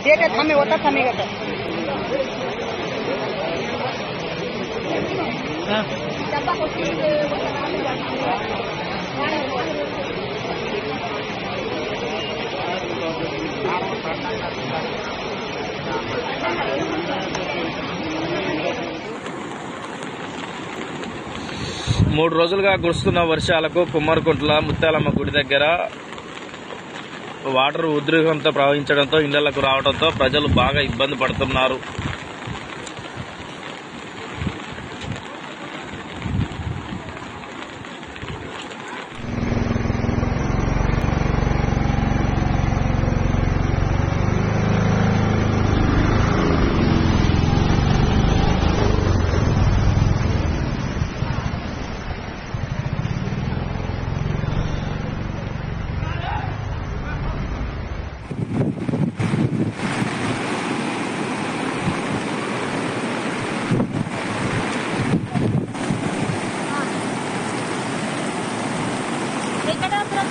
Date थमे होता थमेगा तो 3 రోజులుగా కురుస్తున్న వర్షాలకు కుమ్మరికుంట్ల ముత్యాలమ్మ గుడి దగ్గర వాటర్ ఉధృతంతో ప్రవహించడంతో ఇళ్లకు రావడంతో ప్రజలు బాగా ఇబ్బంది పడుతున్నారు.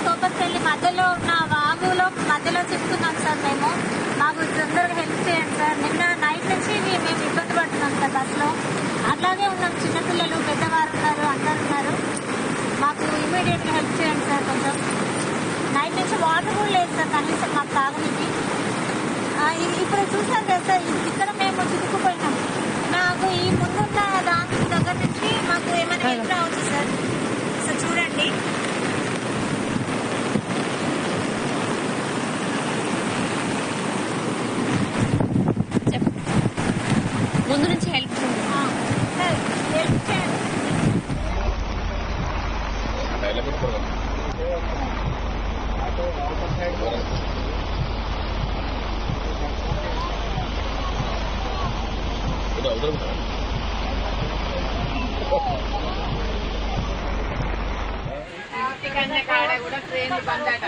తోపల్లి మధ్యలో ఉన్న వాగులో మధ్యలో చెప్తున్నాం సార్. మేము మాకు తొందరగా హెల్ప్ చేయండి సార్. నిన్న నైట్ నుంచి మేము ఇబ్బంది పడుతున్నాం సార్ బస్సులో. అట్లాగే ఉన్నాం, చిన్నపిల్లలు పెద్దవారు ఉన్నారు, అందరు ఉన్నారు. మాకు ఇమీడియట్గా హెల్ప్ చేయండి సార్. కొంచెం నైట్ నుంచి వాటర్ కూడా లేదు సార్ కనీసం మాకు తాగనికి. ఇప్పుడు చూసాం కదా సార్, ఇక్కడ మేము చిక్కుకుపోయినాం. నాకు ఈ ముందున్న దాని దగ్గర నుంచి మాకు ఏమైనా హెల్ప్ రావచ్చు సార్. సో చూడండి, ముందు నుంచి హెల్ప్ చేయండి. కాడ కూడా ట్రైన్లు బంద్ అట.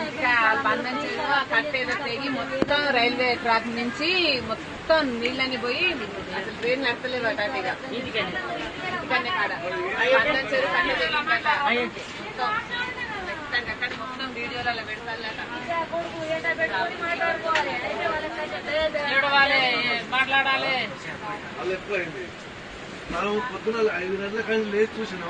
ఇంకా బంద్ అని కట్టేదో తెగి మొత్తం రైల్వే ట్రాక్ నుంచి మొత్తం నీళ్ళని పోయి అసలు ట్రైన్ నడతలేవట. ఇంటికన్నా కాడ బంద్ చెరువు కట్టే తెగిందట. అక్కడ మొత్తం వీడియోలలో పెడతాలట. మాట్లాడాలి. మనం పొద్దున 5 గంటల కానీ లేచి చూసినాం.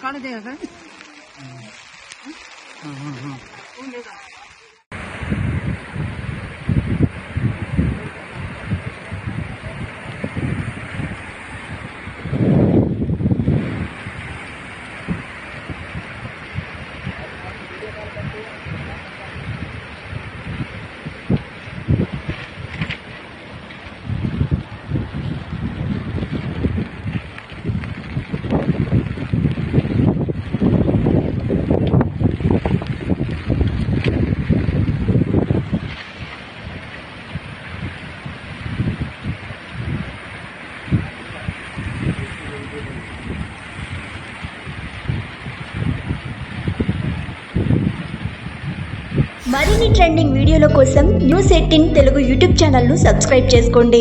काढ़ देगा सर. మరిన్ని ట్రెండింగ్ వీడియోల కోసం న్యూస్ 18 తెలుగు యూట్యూబ్ ఛానల్ను సబ్స్క్రైబ్ చేసుకోండి.